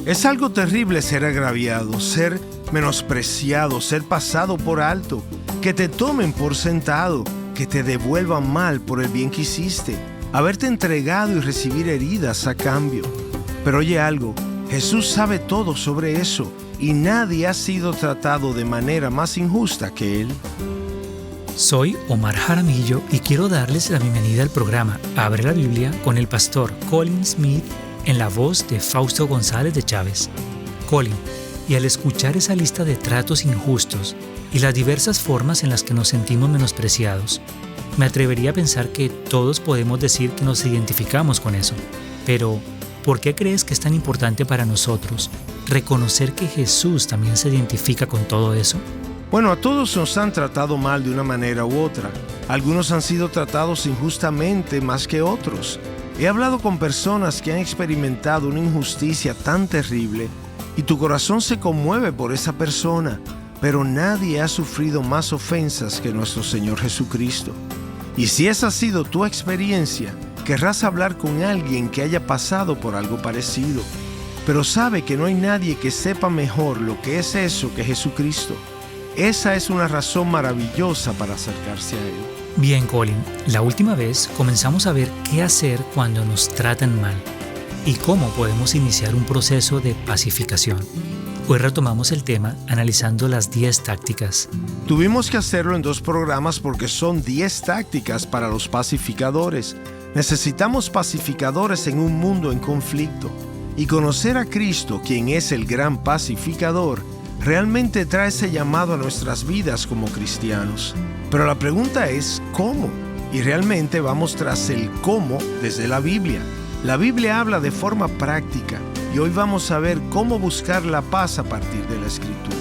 Es algo terrible ser agraviado, ser menospreciado, ser pasado por alto, que te tomen por sentado, que te devuelvan mal por el bien que hiciste, haberte entregado y recibir heridas a cambio. Pero oye algo, Jesús sabe todo sobre eso y nadie ha sido tratado de manera más injusta que Él. Soy Omar Jaramillo y quiero darles la bienvenida al programa Abre la Biblia con el pastor Colin Smith en la voz de Fausto González de Chávez. Colin, y al escuchar esa lista de tratos injustos y las diversas formas en las que nos sentimos menospreciados, me atrevería a pensar que todos podemos decir que nos identificamos con eso. Pero, ¿por qué crees que es tan importante para nosotros reconocer que Jesús también se identifica con todo eso? Bueno, a todos nos han tratado mal de una manera u otra. Algunos han sido tratados injustamente más que otros. He hablado con personas que han experimentado una injusticia tan terrible y tu corazón se conmueve por esa persona, pero nadie ha sufrido más ofensas que nuestro Señor Jesucristo. Y si esa ha sido tu experiencia, querrás hablar con alguien que haya pasado por algo parecido. Pero sabe que no hay nadie que sepa mejor lo que es eso que Jesucristo. Esa es una razón maravillosa para acercarse a Él. Bien, Colin, la última vez comenzamos a ver qué hacer cuando nos tratan mal y cómo podemos iniciar un proceso de pacificación. Hoy retomamos el tema analizando las 10 tácticas. Tuvimos que hacerlo en 2 programas porque son 10 tácticas para los pacificadores. Necesitamos pacificadores en un mundo en conflicto. Y conocer a Cristo, quien es el gran pacificador, realmente trae ese llamado a nuestras vidas como cristianos. Pero la pregunta es, ¿cómo? Y realmente vamos tras el cómo desde la Biblia. La Biblia habla de forma práctica y hoy vamos a ver cómo buscar la paz a partir de la Escritura.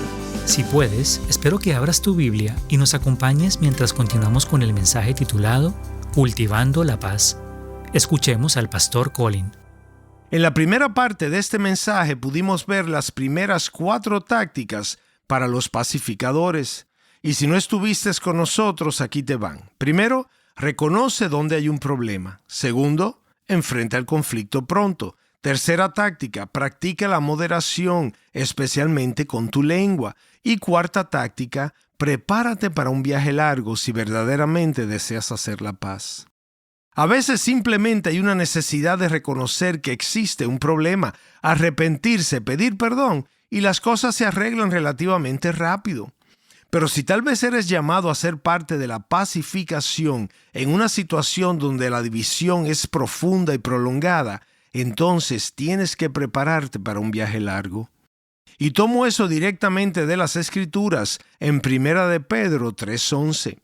Si puedes, espero que abras tu Biblia y nos acompañes mientras continuamos con el mensaje titulado Cultivando la Paz. Escuchemos al pastor Colin. En la primera parte de este mensaje pudimos ver las primeras 4 tácticas para los pacificadores. Y si no estuviste con nosotros, aquí te van. Primero, reconoce dónde hay un problema. Segundo, enfrenta el conflicto pronto. Tercera táctica, practica la moderación, especialmente con tu lengua. Y cuarta táctica, prepárate para un viaje largo si verdaderamente deseas hacer la paz. A veces simplemente hay una necesidad de reconocer que existe un problema, arrepentirse, pedir perdón y las cosas se arreglan relativamente rápido. Pero si tal vez eres llamado a ser parte de la pacificación en una situación donde la división es profunda y prolongada, entonces tienes que prepararte para un viaje largo. Y tomo eso directamente de las Escrituras en 1 de Pedro 3:11.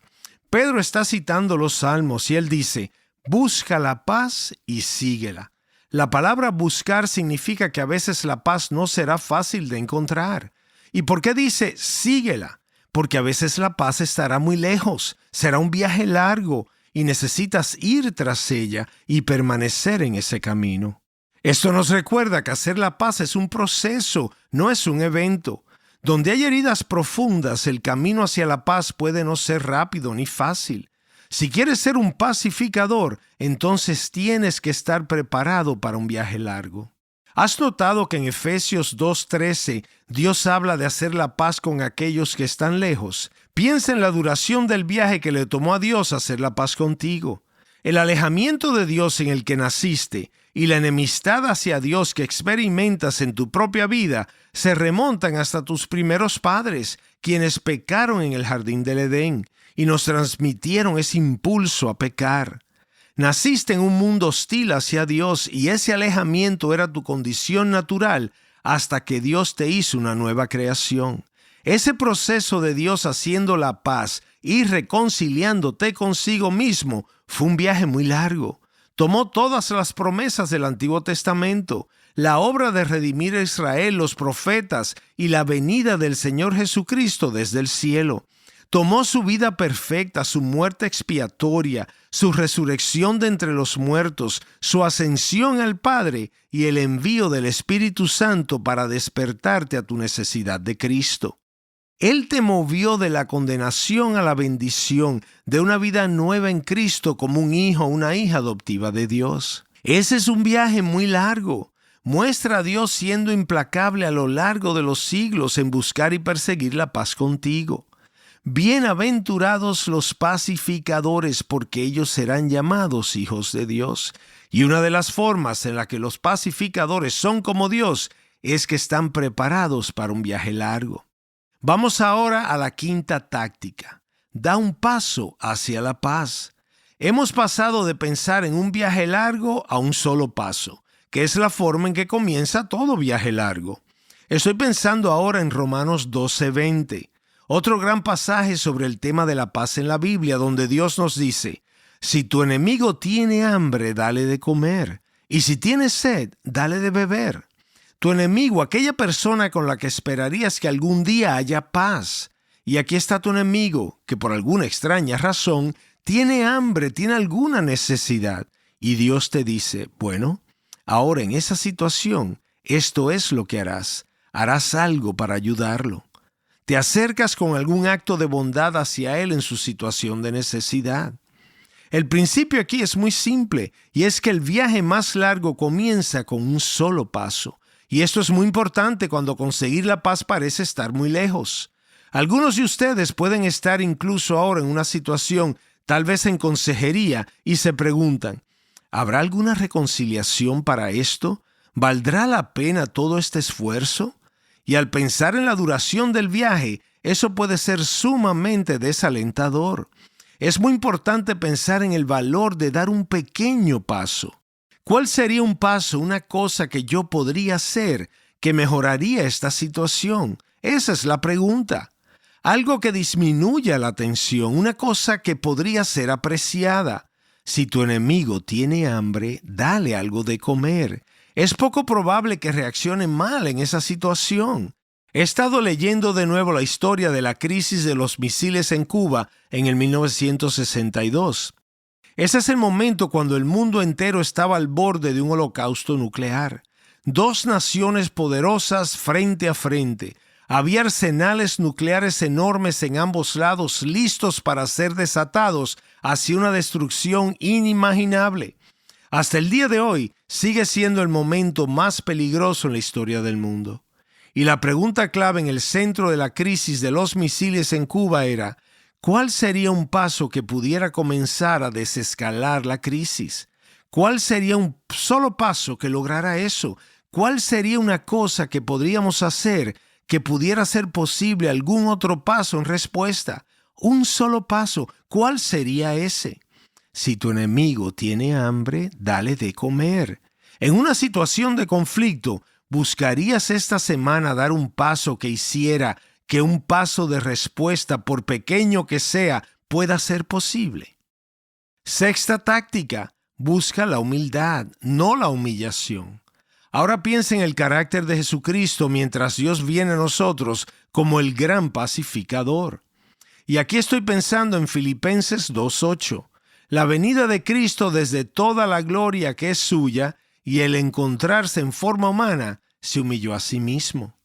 Pedro está citando los Salmos y él dice: busca la paz y síguela. La palabra buscar significa que a veces la paz no será fácil de encontrar. ¿Y por qué dice síguela? Porque a veces la paz estará muy lejos, será un viaje largo y necesitas ir tras ella y permanecer en ese camino. Esto nos recuerda que hacer la paz es un proceso, no es un evento. Donde hay heridas profundas, el camino hacia la paz puede no ser rápido ni fácil. Si quieres ser un pacificador, entonces tienes que estar preparado para un viaje largo. ¿Has notado que en Efesios 2:13 Dios habla de hacer la paz con aquellos que están lejos? Piensa en la duración del viaje que le tomó a Dios hacer la paz contigo. El alejamiento de Dios en el que naciste y la enemistad hacia Dios que experimentas en tu propia vida se remontan hasta tus primeros padres, quienes pecaron en el jardín del Edén y nos transmitieron ese impulso a pecar. Naciste en un mundo hostil hacia Dios y ese alejamiento era tu condición natural hasta que Dios te hizo una nueva creación. Ese proceso de Dios haciendo la paz y reconciliándote consigo mismo fue un viaje muy largo. Tomó todas las promesas del Antiguo Testamento, la obra de redimir a Israel, los profetas y la venida del Señor Jesucristo desde el cielo. Tomó su vida perfecta, su muerte expiatoria, su resurrección de entre los muertos, su ascensión al Padre y el envío del Espíritu Santo para despertarte a tu necesidad de Cristo. Él te movió de la condenación a la bendición, de una vida nueva en Cristo como un hijo o una hija adoptiva de Dios. Ese es un viaje muy largo. muestra a Dios siendo implacable a lo largo de los siglos en buscar y perseguir la paz contigo. Bienaventurados los pacificadores, porque ellos serán llamados hijos de Dios. Y una de las formas en la que los pacificadores son como Dios es que están preparados para un viaje largo. Vamos ahora a la quinta táctica. Da un paso hacia la paz. Hemos pasado de pensar en un viaje largo a un solo paso, que es la forma en que comienza todo viaje largo. Estoy pensando ahora en Romanos 12:20. Otro gran pasaje sobre el tema de la paz en la Biblia, donde Dios nos dice: si tu enemigo tiene hambre, dale de comer, y si tiene sed, dale de beber. Tu enemigo, aquella persona con la que esperarías que algún día haya paz. Y aquí está tu enemigo, que por alguna extraña razón tiene hambre, tiene alguna necesidad. Y Dios te dice: bueno, ahora en esa situación, esto es lo que harás. Harás algo para ayudarlo. Te acercas con algún acto de bondad hacia él en su situación de necesidad. El principio aquí es muy simple, y es que el viaje más largo comienza con un solo paso. Y esto es muy importante cuando conseguir la paz parece estar muy lejos. Algunos de ustedes pueden estar incluso ahora en una situación, tal vez en consejería, y se preguntan: ¿habrá alguna reconciliación para esto? ¿Valdrá la pena todo este esfuerzo? Y al pensar en la duración del viaje, eso puede ser sumamente desalentador. Es muy importante pensar en el valor de dar un pequeño paso. ¿Cuál sería un paso, una cosa que yo podría hacer que mejoraría esta situación? Esa es la pregunta. Algo que disminuya la tensión, una cosa que podría ser apreciada. Si tu enemigo tiene hambre, dale algo de comer. Es poco probable que reaccione mal en esa situación. He estado leyendo de nuevo la historia de la crisis de los misiles en Cuba en el 1962. Ese es el momento cuando el mundo entero estaba al borde de un holocausto nuclear. Dos naciones poderosas frente a frente. Había arsenales nucleares enormes en ambos lados, listos para ser desatados hacia una destrucción inimaginable. Hasta el día de hoy sigue siendo el momento más peligroso en la historia del mundo. Y la pregunta clave en el centro de la crisis de los misiles en Cuba era: ¿cuál sería un paso que pudiera comenzar a desescalar la crisis? ¿Cuál sería un solo paso que lograra eso? ¿Cuál sería una cosa que podríamos hacer que pudiera ser posible algún otro paso en respuesta? Un solo paso. ¿Cuál sería ese? Si tu enemigo tiene hambre, dale de comer. En una situación de conflicto, ¿buscarías esta semana dar un paso que hiciera que un paso de respuesta, por pequeño que sea, pueda ser posible? Sexta táctica: busca la humildad, no la humillación. Ahora piensa en el carácter de Jesucristo mientras Dios viene a nosotros como el gran pacificador. Y aquí estoy pensando en Filipenses 2:8. La venida de Cristo desde toda la gloria que es suya y el encontrarse en forma humana, se humilló a sí mismo.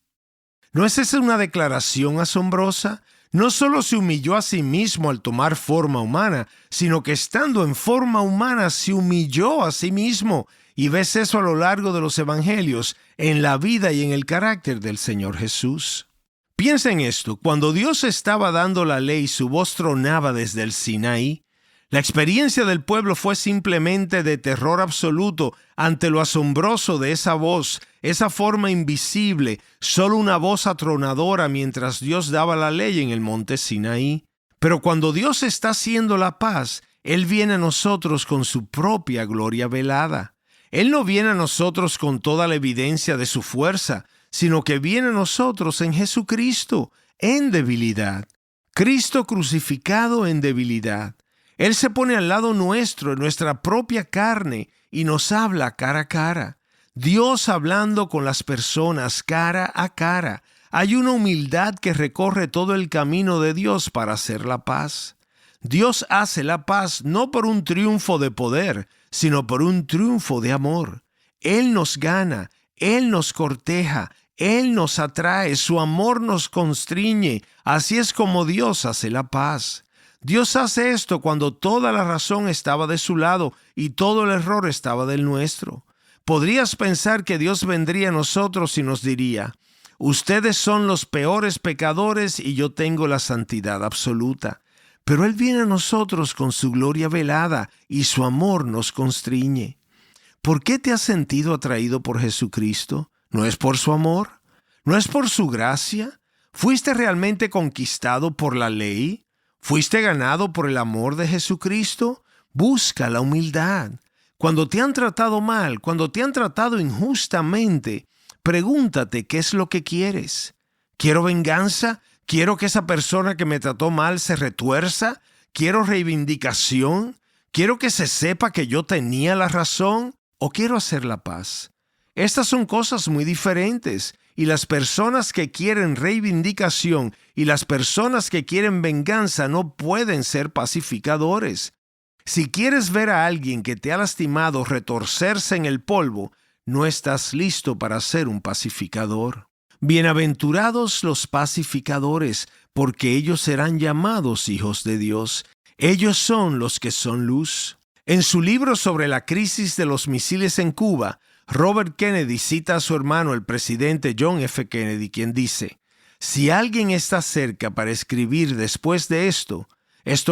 ¿No es esa una declaración asombrosa? No solo se humilló a sí mismo al tomar forma humana, sino que estando en forma humana se humilló a sí mismo. Y ves eso a lo largo de los evangelios, en la vida y en el carácter del Señor Jesús. Piensa en esto: cuando Dios estaba dando la ley, su voz tronaba desde el Sinaí. La experiencia del pueblo fue simplemente de terror absoluto ante lo asombroso de esa voz, esa forma invisible, solo una voz atronadora mientras Dios daba la ley en el monte Sinaí. Pero cuando Dios está haciendo la paz, Él viene a nosotros con su propia gloria velada. Él no viene a nosotros con toda la evidencia de su fuerza, sino que viene a nosotros en Jesucristo, en debilidad. Cristo crucificado en debilidad. Él se pone al lado nuestro, en nuestra propia carne, y nos habla cara a cara. Dios hablando con las personas cara a cara. Hay una humildad que recorre todo el camino de Dios para hacer la paz. Dios hace la paz no por un triunfo de poder, sino por un triunfo de amor. Él nos gana, Él nos corteja, Él nos atrae, su amor nos constriñe. Así es como Dios hace la paz. Dios hace esto cuando toda la razón estaba de su lado y todo el error estaba del nuestro. Podrías pensar que Dios vendría a nosotros y nos diría: ustedes son los peores pecadores y yo tengo la santidad absoluta. Pero Él viene a nosotros con su gloria velada y su amor nos constriñe. ¿Por qué te has sentido atraído por Jesucristo? ¿No es por su amor? ¿No es por su gracia? ¿Fuiste realmente conquistado por la ley? ¿Fuiste ganado por el amor de Jesucristo? Busca la humildad. Cuando te han tratado mal, cuando te han tratado injustamente, pregúntate qué es lo que quieres. ¿Quiero venganza? ¿Quiero que esa persona que me trató mal se retuerza? ¿Quiero reivindicación? ¿Quiero que se sepa que yo tenía la razón? ¿O quiero hacer la paz? Estas son cosas muy diferentes, y las personas que quieren reivindicación y las personas que quieren venganza no pueden ser pacificadores. Si quieres ver a alguien que te ha lastimado retorcerse en el polvo, no estás listo para ser un pacificador. Bienaventurados los pacificadores, porque ellos serán llamados hijos de Dios. Ellos son los que son luz. En su libro sobre la crisis de los misiles en Cuba, Robert Kennedy cita a su hermano, el presidente John F. Kennedy, quien dice: si alguien está cerca para escribir después de esto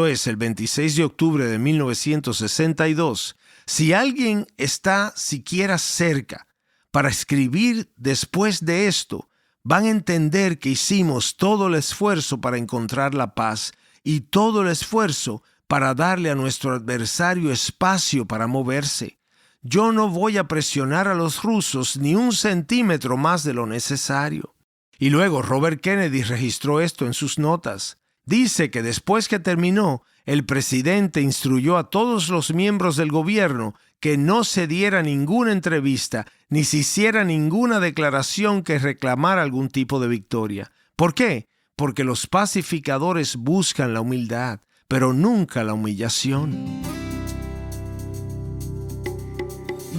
es, el 26 de octubre de 1962, si alguien está siquiera cerca para escribir después de esto, van a entender que hicimos todo el esfuerzo para encontrar la paz y todo el esfuerzo para darle a nuestro adversario espacio para moverse. Yo no voy a presionar a los rusos ni un centímetro más de lo necesario. Y luego Robert Kennedy registró esto en sus notas. Dice que después que terminó, el presidente instruyó a todos los miembros del gobierno que no se diera ninguna entrevista ni se hiciera ninguna declaración que reclamara algún tipo de victoria. ¿Por qué? Porque los pacificadores buscan la humildad, pero nunca la humillación.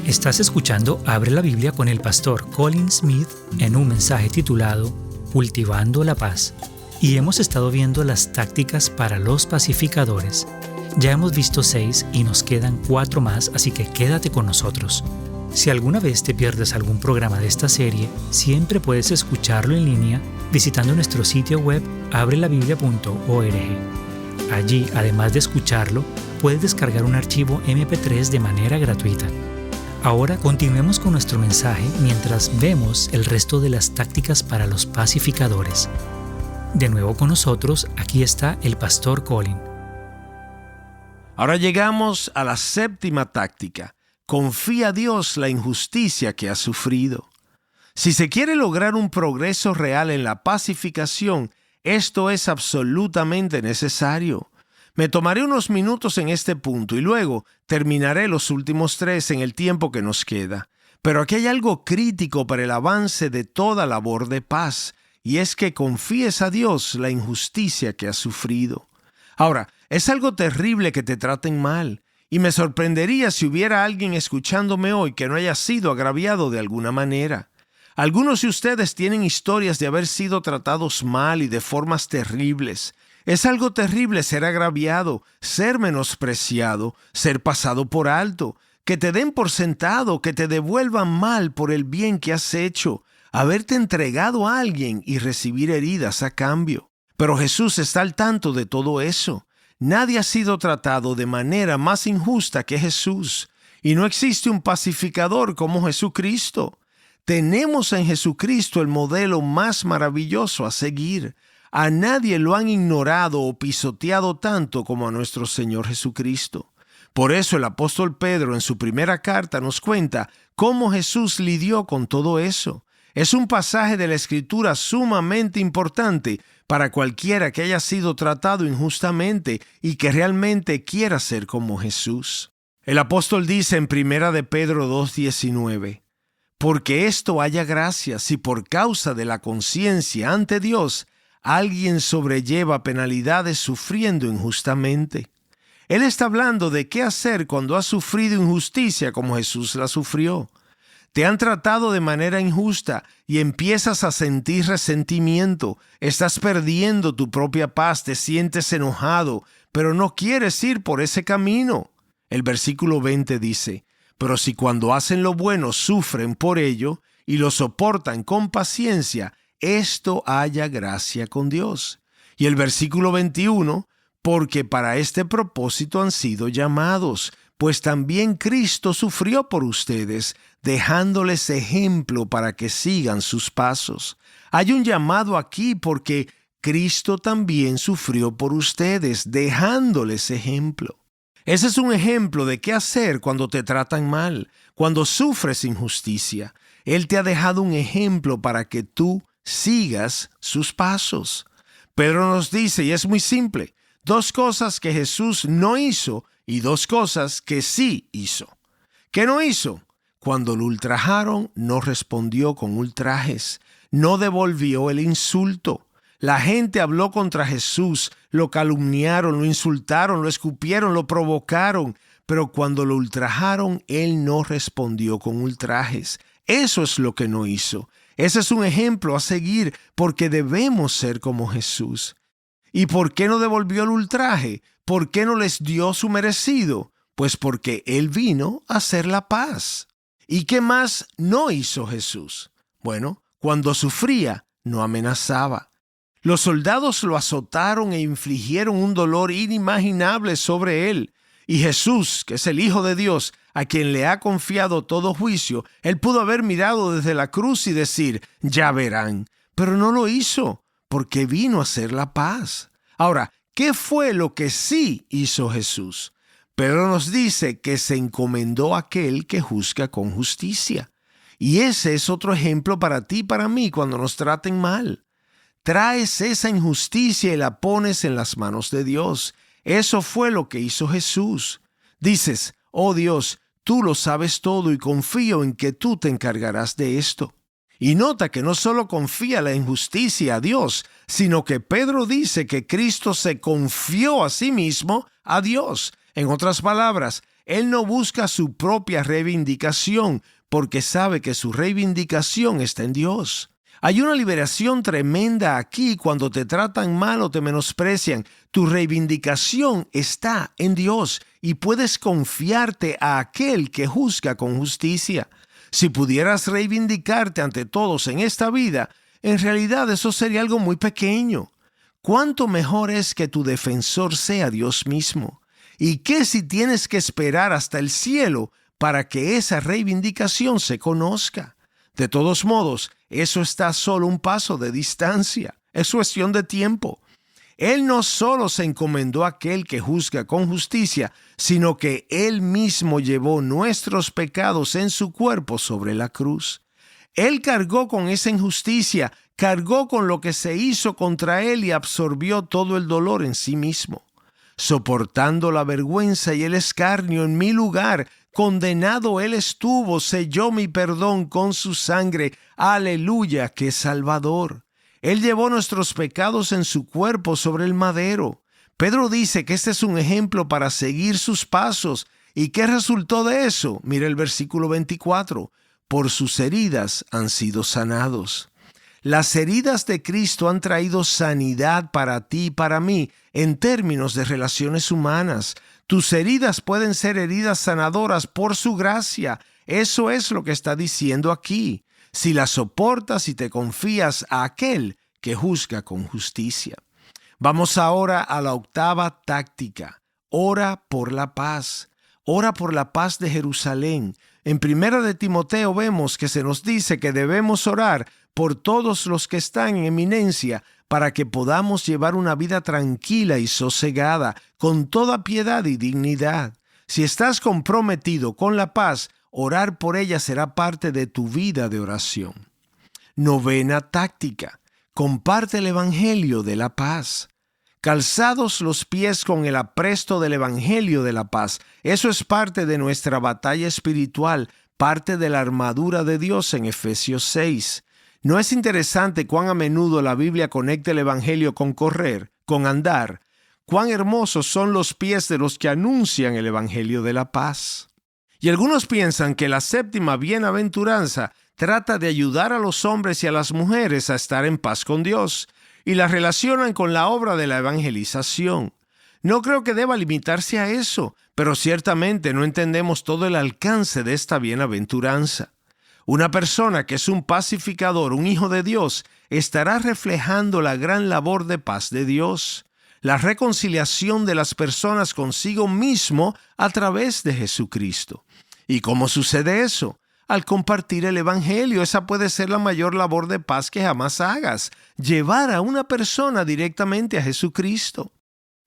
Estás escuchando Abre la Biblia con el pastor Colin Smith en un mensaje titulado Cultivando la Paz. Y hemos estado viendo las tácticas para los pacificadores. Ya hemos visto 6 y nos quedan 4 más, así que quédate con nosotros. Si alguna vez te pierdes algún programa de esta serie, siempre puedes escucharlo en línea visitando nuestro sitio web abrelabiblia.org. Allí, además de escucharlo, puedes descargar un archivo MP3 de manera gratuita. Ahora continuemos con nuestro mensaje mientras vemos el resto de las tácticas para los pacificadores. De nuevo con nosotros, aquí está el pastor Colin. Ahora llegamos a la 7ª táctica. Confía a Dios la injusticia que has sufrido. Si se quiere lograr un progreso real en la pacificación, esto es absolutamente necesario. Me tomaré unos minutos en este punto y luego terminaré los últimos 3 en el tiempo que nos queda. Pero aquí hay algo crítico para el avance de toda labor de paz, y es que confíes a Dios la injusticia que has sufrido. Ahora, es algo terrible que te traten mal, y me sorprendería si hubiera alguien escuchándome hoy que no haya sido agraviado de alguna manera. Algunos de ustedes tienen historias de haber sido tratados mal y de formas terribles. Es algo terrible ser agraviado, ser menospreciado, ser pasado por alto, que te den por sentado, que te devuelvan mal por el bien que has hecho, haberte entregado a alguien y recibir heridas a cambio. Pero Jesús está al tanto de todo eso. Nadie ha sido tratado de manera más injusta que Jesús, y no existe un pacificador como Jesucristo. Tenemos en Jesucristo el modelo más maravilloso a seguir. A nadie lo han ignorado o pisoteado tanto como a nuestro Señor Jesucristo. Por eso el apóstol Pedro en su primera carta nos cuenta cómo Jesús lidió con todo eso. Es un pasaje de la Escritura sumamente importante para cualquiera que haya sido tratado injustamente y que realmente quiera ser como Jesús. El apóstol dice en 1 de Pedro 2:19, porque esto haya gracia si por causa de la conciencia ante Dios alguien sobrelleva penalidades sufriendo injustamente. Él está hablando de qué hacer cuando has sufrido injusticia como Jesús la sufrió. Te han tratado de manera injusta y empiezas a sentir resentimiento. Estás perdiendo tu propia paz, te sientes enojado, pero no quieres ir por ese camino. El versículo 20 dice, Pero si cuando hacen lo bueno sufren por ello y lo soportan con paciencia, esto haya gracia con Dios. Y el versículo 21, porque para este propósito han sido llamados, pues también Cristo sufrió por ustedes, dejándoles ejemplo para que sigan sus pasos. Hay un llamado aquí porque Cristo también sufrió por ustedes, dejándoles ejemplo. Ese es un ejemplo de qué hacer cuando te tratan mal, cuando sufres injusticia. Él te ha dejado un ejemplo para que tú sigas sus pasos. Pedro nos dice, y es muy simple, 2 cosas que Jesús no hizo y 2 cosas que sí hizo. ¿Qué no hizo? Cuando lo ultrajaron, no respondió con ultrajes, no devolvió el insulto. La gente habló contra Jesús, lo calumniaron, lo insultaron, lo escupieron, lo provocaron, pero cuando lo ultrajaron, Él no respondió con ultrajes. Eso es lo que no hizo. Ese es un ejemplo a seguir porque debemos ser como Jesús. ¿Y por qué no devolvió el ultraje? ¿Por qué no les dio su merecido? Pues porque Él vino a hacer la paz. ¿Y qué más no hizo Jesús? Bueno, cuando sufría, no amenazaba. Los soldados lo azotaron e infligieron un dolor inimaginable sobre él. Y Jesús, que es el Hijo de Dios, a quien le ha confiado todo juicio, él pudo haber mirado desde la cruz y decir, ya verán. Pero no lo hizo, porque vino a hacer la paz. Ahora, ¿qué fue lo que sí hizo Jesús? Pedro nos dice que se encomendó a aquel que juzga con justicia. Y ese es otro ejemplo para ti y para mí cuando nos traten mal. Traes esa injusticia y la pones en las manos de Dios. Eso fue lo que hizo Jesús. Dices, oh Dios, tú lo sabes todo y confío en que tú te encargarás de esto. Y nota que no solo confía la injusticia a Dios, sino que Pedro dice que Cristo se confió a sí mismo a Dios. En otras palabras, Él no busca su propia reivindicación porque sabe que su reivindicación está en Dios. Hay una liberación tremenda aquí cuando te tratan mal o te menosprecian. Tu reivindicación está en Dios y puedes confiarte a aquel que juzga con justicia. Si pudieras reivindicarte ante todos en esta vida, en realidad eso sería algo muy pequeño. ¿Cuánto mejor es que tu defensor sea Dios mismo? ¿Y qué si tienes que esperar hasta el cielo para que esa reivindicación se conozca? De todos modos, eso está solo un paso de distancia. Es cuestión de tiempo. Él no solo se encomendó a aquel que juzga con justicia, sino que Él mismo llevó nuestros pecados en su cuerpo sobre la cruz. Él cargó con esa injusticia, cargó con lo que se hizo contra Él y absorbió todo el dolor en sí mismo. Soportando la vergüenza y el escarnio en mi lugar, condenado Él estuvo, selló mi perdón con su sangre. ¡Aleluya, qué Salvador! Él llevó nuestros pecados en su cuerpo sobre el madero. Pedro dice que este es un ejemplo para seguir sus pasos. ¿Y qué resultó de eso? Mira el versículo 24. Por sus heridas han sido sanados. Las heridas de Cristo han traído sanidad para ti y para mí en términos de relaciones humanas. Tus heridas pueden ser heridas sanadoras por su gracia. Eso es lo que está diciendo aquí. Si las soportas y te confías a aquel que juzga con justicia. Vamos ahora a la 8ª táctica. Ora por la paz. Ora por la paz de Jerusalén. En 1 de Timoteo vemos que se nos dice que debemos orar por todos los que están en eminencia para que podamos llevar una vida tranquila y sosegada, con toda piedad y dignidad. Si estás comprometido con la paz, orar por ella será parte de tu vida de oración. 9ª táctica. Comparte el Evangelio de la paz. Calzados los pies con el apresto del Evangelio de la paz. Eso es parte de nuestra batalla espiritual, parte de la armadura de Dios en Efesios 6. ¿No es interesante cuán a menudo la Biblia conecta el Evangelio con correr, con andar? Cuán hermosos son los pies de los que anuncian el Evangelio de la paz. Y algunos piensan que la 7ª bienaventuranza trata de ayudar a los hombres y a las mujeres a estar en paz con Dios, y la relacionan con la obra de la evangelización. No creo que deba limitarse a eso, pero ciertamente no entendemos todo el alcance de esta bienaventuranza. Una persona que es un pacificador, un hijo de Dios, estará reflejando la gran labor de paz de Dios, la reconciliación de las personas consigo mismo a través de Jesucristo. ¿Y cómo sucede eso? Al compartir el Evangelio. Esa puede ser la mayor labor de paz que jamás hagas, llevar a una persona directamente a Jesucristo.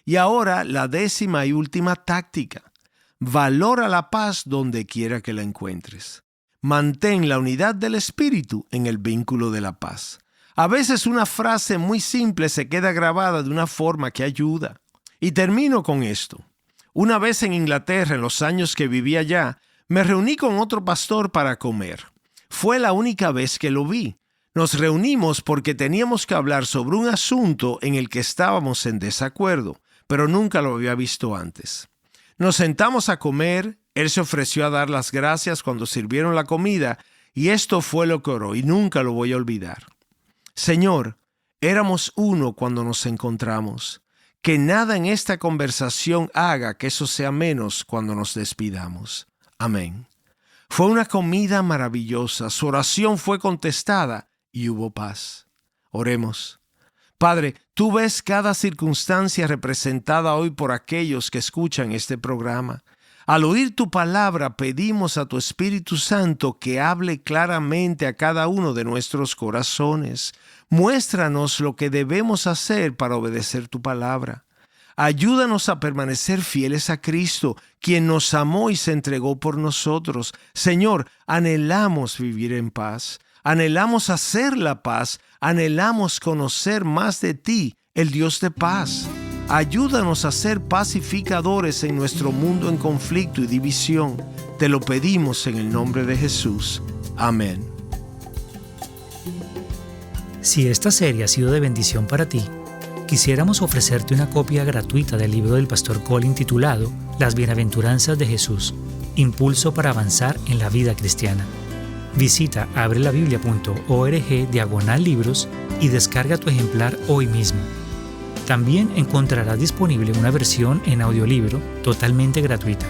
Y ahora la 10ª y última táctica. Valora la paz donde quiera que la encuentres. Mantén la unidad del espíritu en el vínculo de la paz. A veces una frase muy simple se queda grabada de una forma que ayuda. Y termino con esto. Una vez en Inglaterra, en los años que viví allá, me reuní con otro pastor para comer. Fue la única vez que lo vi. Nos reunimos porque teníamos que hablar sobre un asunto en el que estábamos en desacuerdo, pero nunca lo había visto antes. Nos sentamos a comer, él se ofreció a dar las gracias cuando sirvieron la comida, y esto fue lo que oró, y nunca lo voy a olvidar. Señor, éramos uno cuando nos encontramos. Que nada en esta conversación haga que eso sea menos cuando nos despidamos. Amén. Fue una comida maravillosa, su oración fue contestada y hubo paz. Oremos. Padre, tú ves cada circunstancia representada hoy por aquellos que escuchan este programa. Al oír tu palabra, pedimos a tu Espíritu Santo que hable claramente a cada uno de nuestros corazones. Muéstranos lo que debemos hacer para obedecer tu palabra. Ayúdanos a permanecer fieles a Cristo, quien nos amó y se entregó por nosotros. Señor, anhelamos vivir en paz. Anhelamos hacer la paz. Anhelamos conocer más de ti, el Dios de paz. Ayúdanos a ser pacificadores en nuestro mundo en conflicto y división. Te lo pedimos en el nombre de Jesús. Amén. Si esta serie ha sido de bendición para ti, quisiéramos ofrecerte una copia gratuita del libro del Pastor Colin titulado Las Bienaventuranzas de Jesús, Impulso para avanzar en la vida cristiana. Visita abrelabiblia.org/libros y descarga tu ejemplar hoy mismo. También encontrarás disponible una versión en audiolibro totalmente gratuita.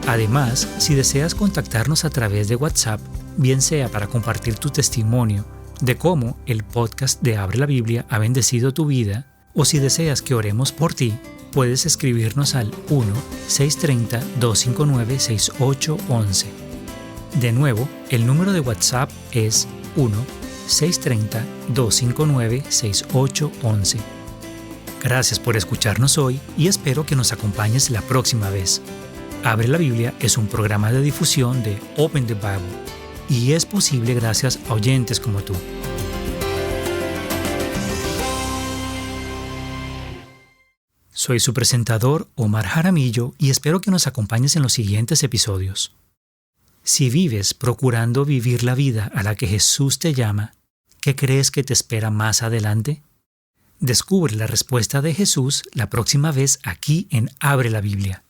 Además, si deseas contactarnos a través de WhatsApp, bien sea para compartir tu testimonio de cómo el podcast de Abre la Biblia ha bendecido tu vida, o si deseas que oremos por ti, puedes escribirnos al 1-630-259-6811. De nuevo, el número de WhatsApp es 1-630-259-6811. Gracias por escucharnos hoy y espero que nos acompañes la próxima vez. Abre la Biblia es un programa de difusión de Open the Bible y es posible gracias a oyentes como tú. Soy su presentador, Omar Jaramillo, y espero que nos acompañes en los siguientes episodios. Si vives procurando vivir la vida a la que Jesús te llama, ¿qué crees que te espera más adelante? Descubre la respuesta de Jesús la próxima vez aquí en Abre la Biblia.